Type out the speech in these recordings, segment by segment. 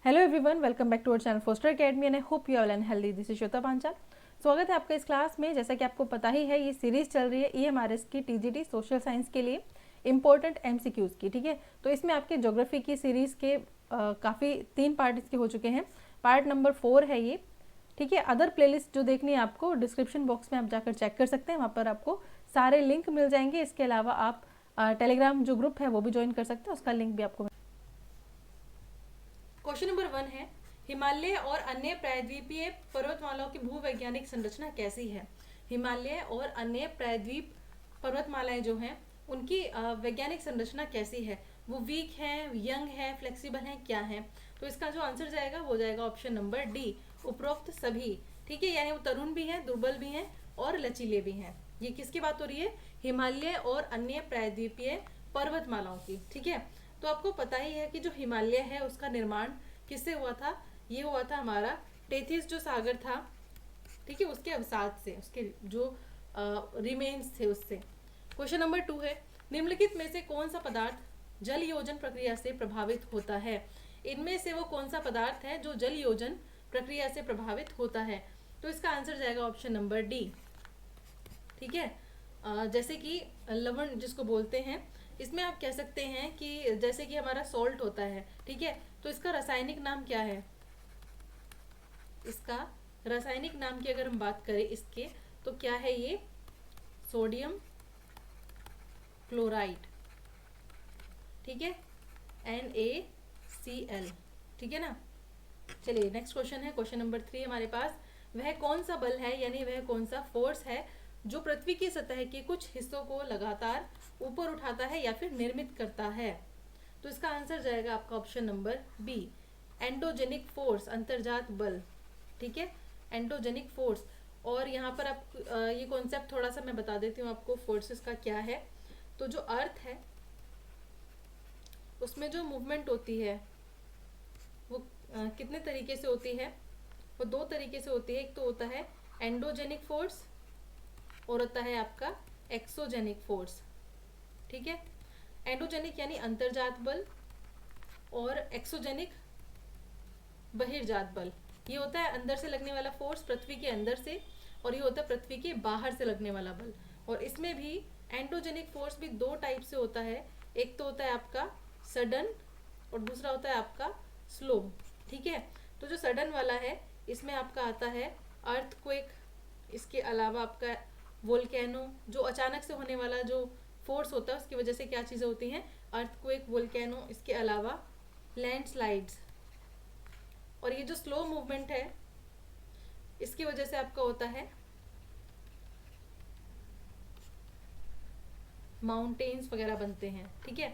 Hello everyone, welcome back to our channel Foster Academy and I hope you all and healthy. This is Shweta Panchal. स्वागत है आपका इस class में। जैसा कि आपको पता ही है, ये सीरीज चल रही है EMRS की TGT सोशल साइंस के लिए इंपॉर्टेंट MCQs की। ठीक है, तो इसमें आपके ज्योग्राफी की सीरीज के काफ़ी 3 पार्ट इसके हो चुके हैं। पार्ट नंबर 4 है ये। ठीक है, अदर प्लेलिस्ट जो देखनी है आपको डिस्क्रिप्शन बॉक्स में आप जाकर चेक कर सकते हैं, वहाँ पर आपको सारे लिंक मिल जाएंगे। इसके अलावा आप टेलीग्राम जो ग्रुप है वो भी ज्वाइन कर सकते हैं, उसका लिंक भी आपको। क्वेश्चन नंबर 1 है, हिमालय और अन्य प्रायद्वीपीय पर्वतमालाओं की भूवैज्ञानिक संरचना कैसी है। हिमालय और अन्य प्रायद्वीप पर्वतमालाएं जो हैं उनकी वैज्ञानिक संरचना कैसी है। वो वीक हैं, यंग है, फ्लेक्सिबल हैं, क्या है। तो इसका जो आंसर जाएगा वो जाएगा ऑप्शन नंबर डी, उपरोक्त सभी। ठीक है, यानी वो तरुण भी हैं, दुर्बल भी हैं और लचीले भी हैं। ये किसकी बात हो रही है? हिमालय और अन्य प्रायद्वीपीय पर्वतमालाओं की। ठीक है, तो आपको पता ही है कि जो हिमालय है उसका निर्माण किससे हुआ था? ये हुआ था हमारा टेथिस जो सागर था, ठीक है, उसके अवसाद से, उसके जो रिमेन्स थे उससे। क्वेश्चन नंबर 2 है, निम्नलिखित में से कौन सा पदार्थ जल योजन प्रक्रिया से प्रभावित होता है। इनमें से वो कौन सा पदार्थ है जो जल योजन प्रक्रिया से प्रभावित होता है। तो इसका आंसर जाएगा ऑप्शन नंबर डी। ठीक है, जैसे कि लवण जिसको बोलते हैं, इसमें आप कह सकते हैं कि जैसे कि हमारा सॉल्ट होता है, ठीक है, तो इसका रासायनिक नाम क्या है? इसका रासायनिक नाम की अगर हम बात करें इसके, तो क्या है ये? Sodium chloride. ठीक है, NaCl। ठीक है ना। चलिए नेक्स्ट क्वेश्चन है, क्वेश्चन नंबर 3 हमारे पास। वह कौन सा बल है, यानी वह कौन सा फोर्स है जो पृथ्वी की सतह के कुछ हिस्सों को लगातार ऊपर उठाता है या फिर निर्मित करता है। तो इसका आंसर जाएगा आपका option number B, endogenic force, अंतर्जात बल। ठीक है, एंडोजेनिक फोर्स। और यहाँ पर आप ये कॉन्सेप्ट थोड़ा सा मैं बता देती हूँ आपको फोर्सेस का क्या है। तो जो अर्थ है उसमें जो मूवमेंट होती है वो कितने तरीके से होती है? वो 2 तरीके से होती है। एक तो होता है एंडोजेनिक फोर्स और होता है आपका एक्सोजेनिक फोर्स। ठीक है, एंडोजेनिक यानी अंतर्जात बल और एक्सोजेनिक बहिर्जात बल। ये होता है अंदर से लगने वाला फोर्स पृथ्वी के अंदर से, और ये होता है पृथ्वी के बाहर से लगने वाला बल। और इसमें भी एंडोजेनिक फोर्स भी 2 टाइप से होता है। एक तो होता है आपका सडन और दूसरा होता है आपका स्लो। ठीक है, तो जो सडन वाला है इसमें आपका आता है अर्थक्वेक, इसके अलावा आपका वोल्केनो, जो अचानक से होने वाला जो फोर्स होता है उसकी वजह से क्या चीज़ें होती हैं? अर्थक्वेक, वोल्केनो, इसके अलावा लैंडस्लाइड्स। और ये जो स्लो मूवमेंट है इसकी वजह से आपका होता है माउंटेन्स वगैरह बनते हैं। ठीक है,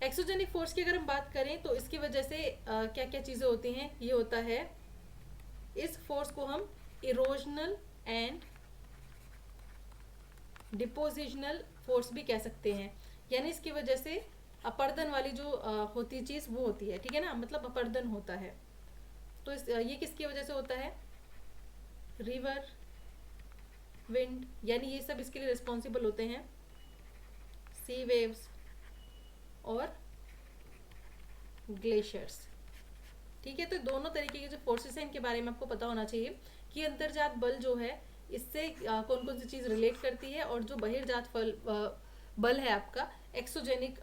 एक्सोजेनिक फोर्स की अगर हम बात करें तो इसकी वजह से क्या क्या चीज़ें होती हैं? ये होता है, इस फोर्स को हम इरोजनल एंड डिपोजिशनल फोर्स भी कह सकते हैं। यानी इसकी वजह से अपर्दन वाली जो होती चीज़ वो होती है। ठीक है ना, मतलब अपर्दन होता है। तो ये किसकी वजह से होता है? रिवर, विंड, यानी ये सब इसके लिए रिस्पॉन्सिबल होते हैं। सी वेव्स और ग्लेशियर्स। ठीक है, तो दोनों तरीके के जो फोर्सेस हैं इनके बारे में आपको पता होना चाहिए कि अंतर्जात बल जो है इससे कौन कौन सी चीज़ रिलेट करती है, और जो बहिर्जात बल है आपका एक्सोजेनिक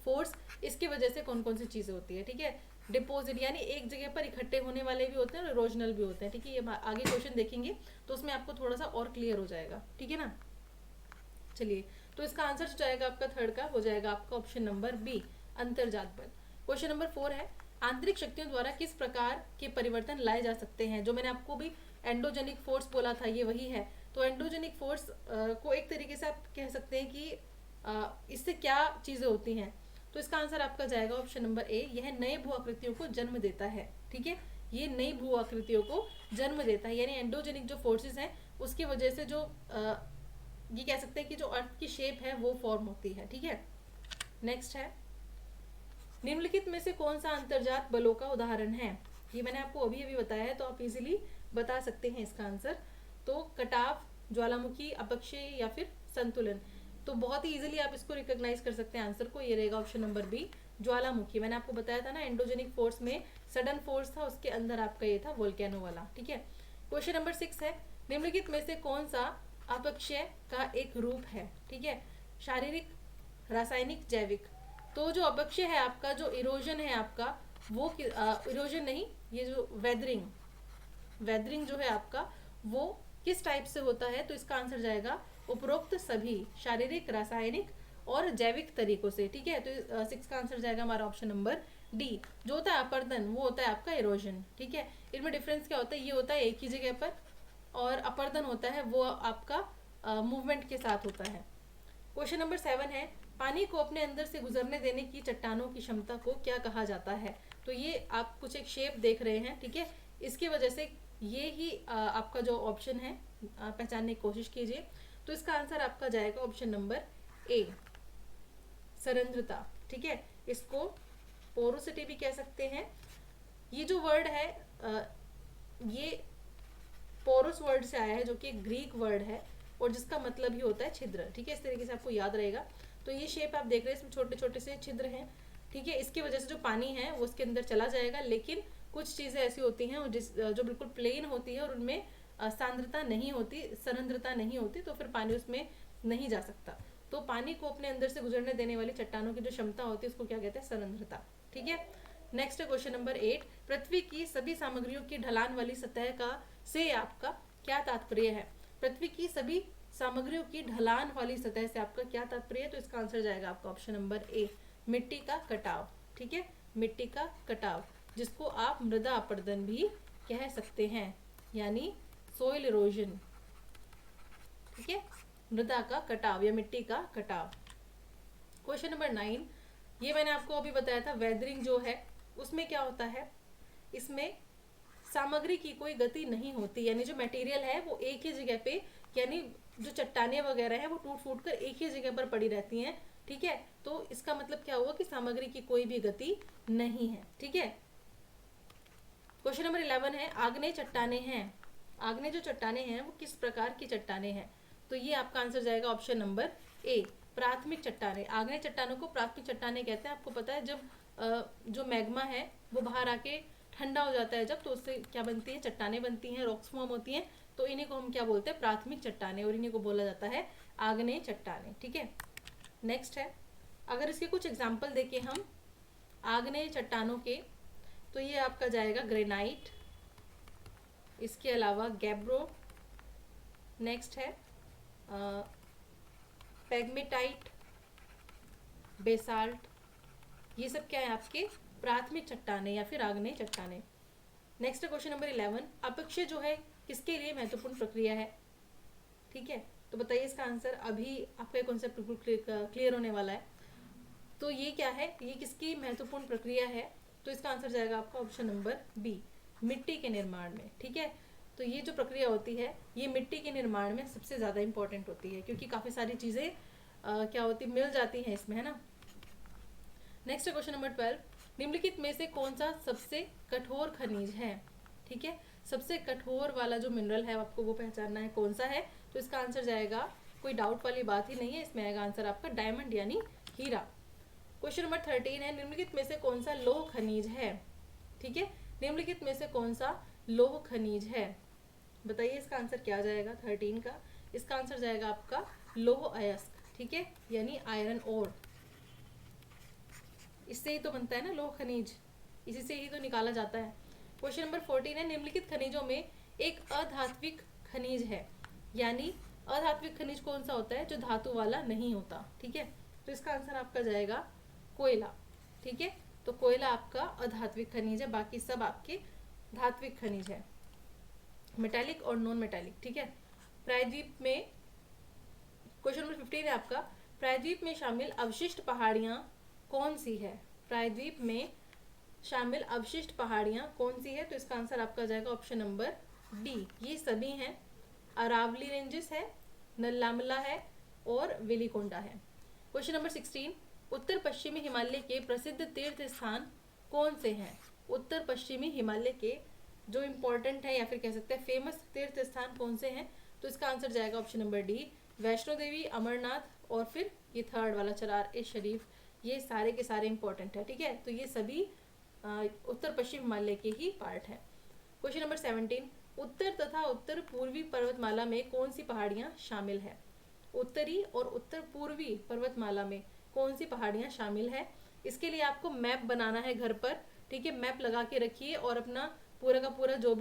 फोर्स, इसकी वजह से कौन कौन सी चीज़ें होती है। ठीक है, डिपोजिट यानी एक जगह पर इकट्ठे होने वाले भी होते हैं और इरोजनल भी होते हैं। ठीक है, ये आगे क्वेश्चन देखेंगे तो उसमें आपको थोड़ा सा और क्लियर हो जाएगा। ठीक है ना। चलिए, तो इसका आंसर जो जाएगा आपका थर्ड का, हो जाएगा आपका ऑप्शन नंबर बी, अंतर्जात बल। क्वेश्चन नंबर 4 है, आंतरिक शक्तियों द्वारा किस प्रकार के परिवर्तन लाए जा सकते हैं। जो मैंने आपको भी एंडोजेनिक फोर्स बोला था ये वही है। तो एंडोजेनिक फोर्स को एक तरीके से आप कह सकते हैं कि इससे क्या चीज़ें होती हैं। तो इसका आंसर आपका जाएगा ऑप्शन नंबर ए, यह नए भू आकृतियों को जन्म देता है। ठीक है, ये नई भू आकृतियों को जन्म देता है, यानी एंडोजेनिक जो फोर्सेस हैं उसकी वजह से जो ये कह सकते हैं कि जो अर्थ की शेप है वो फॉर्म होती है। ठीक है, नेक्स्ट है, निम्नलिखित में से कौन सा अंतर्जात बलों का उदाहरण है। ये मैंने आपको अभी अभी बताया है, तो आप इजीली बता सकते हैं इसका आंसर। तो कटाव, ज्वालामुखी, अपक्षय या फिर संतुलन। तो बहुत ही इजीली आप इसको रिकॉग्नाइज कर सकते हैं आंसर को, ये रहेगा ऑप्शन नंबर बी ज्वालामुखी। मैंने आपको बताया था ना एंडोजेनिक फोर्स में सडन फोर्स था, उसके अंदर आपका ये था वोल्केनो वाला। ठीक है, क्वेश्चन नंबर 6 है निम्नलिखित में से कौन सा अपक्षय का एक रूप है। ठीक है, शारीरिक, रासायनिक, जैविक। तो जो अपक्षय है आपका, जो इरोजन है आपका, वो इरोजन नहीं, ये जो वेदरिंग जो है आपका, वो किस टाइप से होता है। तो इसका आंसर जाएगा उपरोक्त सभी शारीरिक, रासायनिक और जैविक तरीकों से। ठीक है, तो 6 का आंसर जाएगा हमारा ऑप्शन नंबर डी। जो होता है अपर्दन वो होता है आपका इरोजन। ठीक है, इनमें डिफरेंस क्या होता है, ये होता है एक ही जगह पर, और अपर्दन होता है वो आपका मूवमेंट के साथ होता है। क्वेश्चन नंबर 7 है पानी को अपने अंदर से गुजरने देने की चट्टानों की क्षमता को क्या कहा जाता है। तो ये आप कुछ एक शेप देख रहे हैं। ठीक है, इसकी वजह से ये ही आपका जो ऑप्शन है पहचानने की कोशिश कीजिए। तो इसका आंसर आपका जाएगा ऑप्शन नंबर ए, सरंध्रता। ठीक है, इसको पोरोसिटी भी कह सकते हैं। ये जो वर्ड है ये पोरोस वर्ड से आया है, जो कि ग्रीक वर्ड है और जिसका मतलब ही होता है छिद्र। ठीक है, इस तरीके से आपको याद रहेगा। तो ये शेप आप देख रहे हैं, इसमें छोटे छोटे से छिद्र हैं। ठीक है, इसकी वजह से जो पानी है वो उसके अंदर चला जाएगा, लेकिन कुछ चीज़ें ऐसी होती हैं जो बिल्कुल प्लेन होती है और उनमें सांद्रता नहीं होती, सरंध्रता नहीं होती, तो फिर पानी उसमें नहीं जा सकता। तो पानी को अपने अंदर से गुजरने देने वाली चट्टानों की जो क्षमता होती है उसको क्या कहते हैं, सरंध्रता। ठीक है, नेक्स्ट है क्वेश्चन नंबर 8 पृथ्वी की सभी सामग्रियों की ढलान वाली सतह का से आपका क्या तात्पर्य है। पृथ्वी की सभी सामग्रियों की ढलान वाली सतह से आपका क्या तात्पर्य है। तो इसका आंसर जाएगा आपका ऑप्शन नंबर ए, मिट्टी का कटाव। ठीक है, मिट्टी का कटाव, जिसको आप मृदा अपर्दन भी कह सकते हैं, यानी सोइल इरोजन। ठीक है, मृदा का कटाव या मिट्टी का कटाव। क्वेश्चन नंबर 9, ये मैंने आपको अभी बताया था वेदरिंग जो है उसमें क्या होता है, इसमें सामग्री की कोई गति नहीं होती, यानी जो मटेरियल है वो एक ही जगह पे, यानी जो चट्टाने वगैरह है वो टूट फूट कर एक ही जगह पर पड़ी रहती हैं। ठीक है, तो इसका मतलब क्या हुआ कि सामग्री की कोई भी गति नहीं है। ठीक है, क्वेश्चन नंबर 11 है आग्नेय चट्टाने हैं। आग्नेय जो चट्टाने हैं वो किस प्रकार की चट्टाने हैं। तो ये आपका आंसर जाएगा ऑप्शन नंबर ए, प्राथमिक चट्टाने। आग्नेय चट्टानों को प्राथमिक चट्टाने कहते हैं। आपको पता है जब जो मैग्मा है वो बाहर आके ठंडा हो जाता है जब, तो उससे क्या बनती है, चट्टाने बनती हैं, रॉक्स फॉर्म होती हैं। तो इन्हीं को हम क्या बोलते हैं, प्राथमिक चट्टाने, और इन्हीं को बोला जाता है आग्नेय चट्टाने। ठीक है, नेक्स्ट है अगर इसके कुछ एग्जाम्पल देखें हम आग्नेय चट्टानों के, तो ये आपका जाएगा ग्रेनाइट, इसके अलावा गैब्रो, नेक्स्ट है पेग्मेटाइट, बेसाल्ट। ये सब क्या है आपके प्राथमिक चट्टाने या फिर आग्नेय चट्टाने। नेक्स्ट है क्वेश्चन नंबर 11 अपक्षय जो है किसके लिए महत्वपूर्ण प्रक्रिया है। ठीक है, तो बताइए इसका आंसर। अभी आपका कॉन्सेप्ट बिल्कुल क्लियर होने वाला है। तो ये क्या है, ये किसकी महत्वपूर्ण प्रक्रिया है। तो इसका आंसर जाएगा आपका ऑप्शन नंबर बी, मिट्टी के निर्माण में। ठीक है, तो ये जो प्रक्रिया होती है ये मिट्टी के निर्माण में सबसे ज़्यादा इंपॉर्टेंट होती है, क्योंकि काफ़ी सारी चीज़ें क्या होती मिल जाती हैं इसमें, है ना। नेक्स्ट है क्वेश्चन नंबर 12 निम्नलिखित में से कौन सा सबसे कठोर खनिज है। ठीक है, सबसे कठोर वाला जो मिनरल है आपको वो पहचानना है कौन सा है। तो इसका आंसर जाएगा, कोई डाउट वाली बात ही नहीं है, इसमें आएगा आंसर आपका डायमंड यानी हीरा। क्वेश्चन नंबर 13 है निम्नलिखित में से कौन सा लौह खनिज है। ठीक है, निम्नलिखित में से कौन सा लौह खनिज है, बताइए इसका आंसर क्या जाएगा 13 का। इसका आंसर जाएगा आपका लौह अयस्क। ठीक है, यानी आयरन ओर, इससे ही तो बनता है ना लौह खनिज, इसी से ही तो निकाला जाता है। क्वेश्चन नंबर 14 है निम्नलिखित खनिजों में एक अधात्विक खनिज है, यानी अधात्विक खनिज कौन सा होता है, जो धातु वाला नहीं होता। ठीक है, तो इसका आंसर आपका जाएगा कोयला। ठीक है, तो कोयला आपका अधात्विक खनिज है, बाकी सब आपके धात्विक खनिज है, मेटालिक और नॉन मेटालिक। ठीक है, प्रायद्वीप में क्वेश्चन नंबर 15 है आपका प्रायद्वीप में शामिल अवशिष्ट पहाड़ियां कौन सी है। प्रायद्वीप में शामिल अवशिष्ट पहाड़ियां कौन सी है। तो इसका आंसर आपका जाएगा ऑप्शन नंबर डी, ये सभी हैं। अरावली रेंजेस है, नल्लामला है और वेलिकोंडा है। क्वेश्चन नंबर 16 उत्तर पश्चिमी हिमालय के प्रसिद्ध तीर्थ स्थान कौन से हैं। उत्तर पश्चिमी हिमालय के जो इम्पोर्टेंट है या फिर कह सकते हैं फेमस तीर्थ स्थान कौन से हैं। तो इसका आंसर जाएगा option number D, Vaishno Devi, Amarnath और फिर ये थर्ड वाला चरार ए शरीफ, ये सारे के सारे इंपॉर्टेंट है, ठीक है। तो ये सभी उत्तर पश्चिम हिमालय के ही पार्ट है। क्वेश्चन नंबर 17, उत्तर तथा उत्तर पूर्वी पर्वतमाला में कौन सी पहाड़ियाँ शामिल है? उत्तरी और उत्तर पूर्वी पर्वतमाला में कौन सी पहाड़ियाँ शामिल है? इसके लिए आपको मैप बनाना है घर पर, ठीक है। मैप लगा के रखिए और अपना पूरा का पूरा जो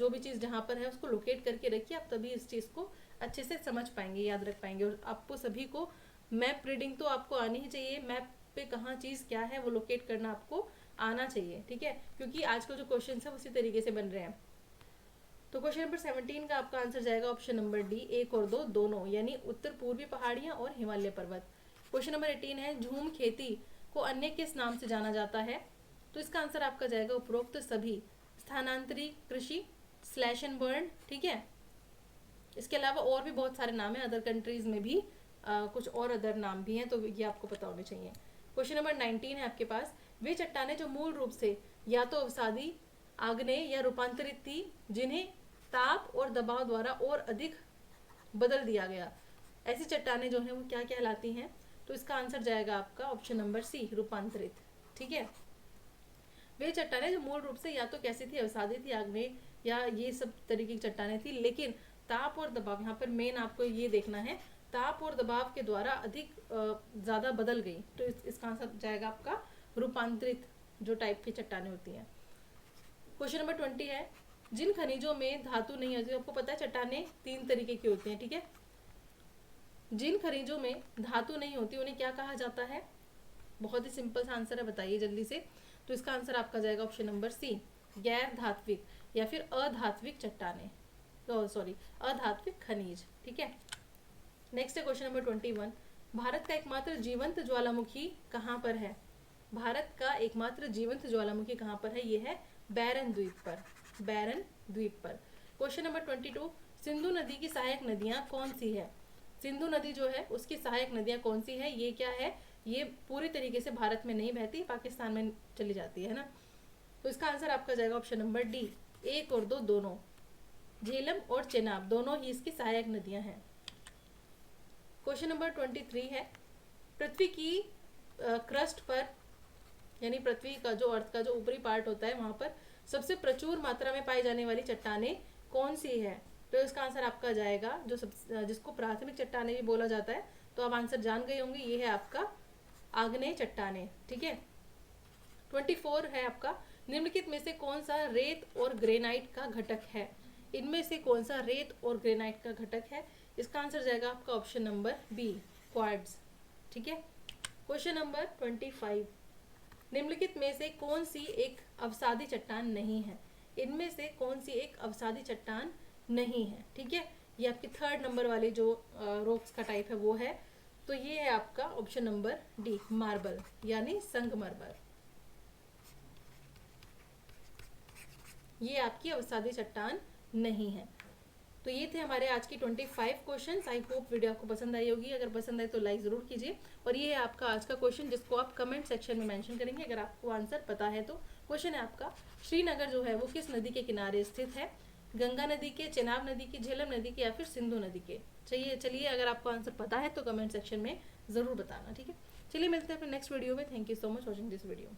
भी चीज़ जहाँ पर है उसको लोकेट करके रखिए। आप तभी इस चीज़ को अच्छे से समझ पाएंगे, याद रख पाएंगे। और आपको सभी को मैप रीडिंग तो आपको आनी ही चाहिए। मैप पे कहाँ चीज़ क्या है वो लोकेट करना आपको आना चाहिए, ठीक है, क्योंकि आजकल जो क्वेश्चन है उसी तरीके से बन रहे हैं। तो क्वेश्चन नंबर 17 का आपका आंसर जाएगा ऑप्शन नंबर डी, 1 और 2 दोनों, यानी उत्तर पूर्वी पहाड़ियाँ और हिमालय पर्वत। क्वेश्चन नंबर 18 है, झूम खेती को अन्य किस नाम से जाना जाता है? तो इसका आंसर आपका जाएगा उपरोक्त सभी, स्थानांतरी कृषि, स्लैश एंड बर्न, ठीक है। इसके अलावा और भी बहुत सारे नाम हैं, अदर कंट्रीज में भी कुछ और अदर नाम भी हैं, तो ये आपको पता होने चाहिए। क्वेश्चन नंबर 19 है आपके पास, वे चट्टानें जो मूल रूप से या तो अवसादी, आग्नेय या रूपांतरित थी, जिन्हें ताप और दबाव द्वारा और अधिक बदल दिया गया, ऐसी चट्टानें जो हैं वो क्या कहलाती हैं? तो इसका आंसर जाएगा आपका ऑप्शन नंबर सी, रूपांतरित, ठीक है। वे चट्टानें जो मूल रूप से या तो कैसी थी, अवसादी थी, आग्नेय या ये सब तरीके की चट्टानें थी, लेकिन ताप और दबाव, यहाँ पर मेन आपको ये देखना है, ताप और दबाव के द्वारा अधिक ज़्यादा बदल गई। तो इसका आंसर जाएगा आपका रूपांतरित जो टाइप की चट्टानें होती हैं। क्वेश्चन नंबर 20 है, जिन खनिजों में धातु नहीं होती, आपको पता है चट्टानें 3 तरीके की होती हैं, ठीक है। जिन खनिजों में धातु नहीं होती उन्हें क्या कहा जाता है? बहुत ही सिंपल सा आंसर है, बताइए जल्दी से। तो इसका आंसर आपका जाएगा ऑप्शन नंबर सी, गैर धात्विक या फिर अधात्विक चट्टानें, सॉरी अधात्विक खनिज, ठीक है। नेक्स्ट है क्वेश्चन नंबर 21, भारत का एकमात्र जीवंत ज्वालामुखी कहाँ पर है? भारत का एकमात्र जीवंत ज्वालामुखी कहाँ पर है? ये है बैरन द्वीप पर, बैरन द्वीप पर। क्वेश्चन नंबर 22, सिंधु नदी की सहायक नदियाँ कौन सी है? सिंधु नदी जो है उसकी सहायक नदियाँ कौन सी है? ये क्या है? ये पूरी तरीके से भारत में नहीं बहती, पाकिस्तान में चली जाती है ना। तो इसका आंसर आपका जाएगा ऑप्शन नंबर डी, 1 और 2 दोनों, झेलम और चेनाब दोनों ही इसकी सहायक नदियां हैं। क्वेश्चन नंबर 23 है, पृथ्वी की क्रस्ट पर, यानी पृथ्वी का जो अर्थ का जो ऊपरी पार्ट होता है वहां पर सबसे प्रचुर मात्रा में पाई जाने वाली चट्टानें कौन सी है? तो इसका आंसर आपका जाएगा जिसको प्राथमिक चट्टानें भी बोला जाता है, तो आप आंसर जान गए होंगे, ये है आपका आग्नेय चट्टानें, ठीक है। 24 है आपका, निम्नलिखित में से कौन सा रेत और ग्रेनाइट का घटक है? इनमें से कौन सा रेत और ग्रेनाइट का घटक है? इसका आंसर जाएगा आपका ऑप्शन नंबर बी, क्वार्ट्ज, ठीक है। क्वेश्चन नंबर 25, निम्नलिखित में से कौन सी एक अवसादी चट्टान नहीं है? इनमें से कौन सी एक अवसादी चट्टान नहीं है, ठीक है। ये आपकी 3rd नंबर वाली जो रॉक्स का टाइप है वो है, तो ये है आपका ऑप्शन नंबर डी, मार्बल यानी संगमरमर, ये आपकी अवसादी चट्टान नहीं है। तो ये थे हमारे आज की 25 क्वेश्चंस। आई होप वीडियो आपको पसंद आई होगी, अगर पसंद आए तो लाइक ज़रूर कीजिए। और ये है आपका आज का क्वेश्चन जिसको आप कमेंट सेक्शन में मेंशन करेंगे अगर आपको आंसर पता है तो। क्वेश्चन है आपका, श्रीनगर जो है वो किस नदी के किनारे स्थित है? गंगा नदी के, चेनाब नदी की, झेलम नदी के या फिर सिंधु नदी के? चलिए अगर आपको आंसर पता है तो कमेंट सेक्शन में ज़रूर बताना, ठीक है। चलिए मिलते हैं अपने नेक्स्ट वीडियो में। Thank you so much watching this video.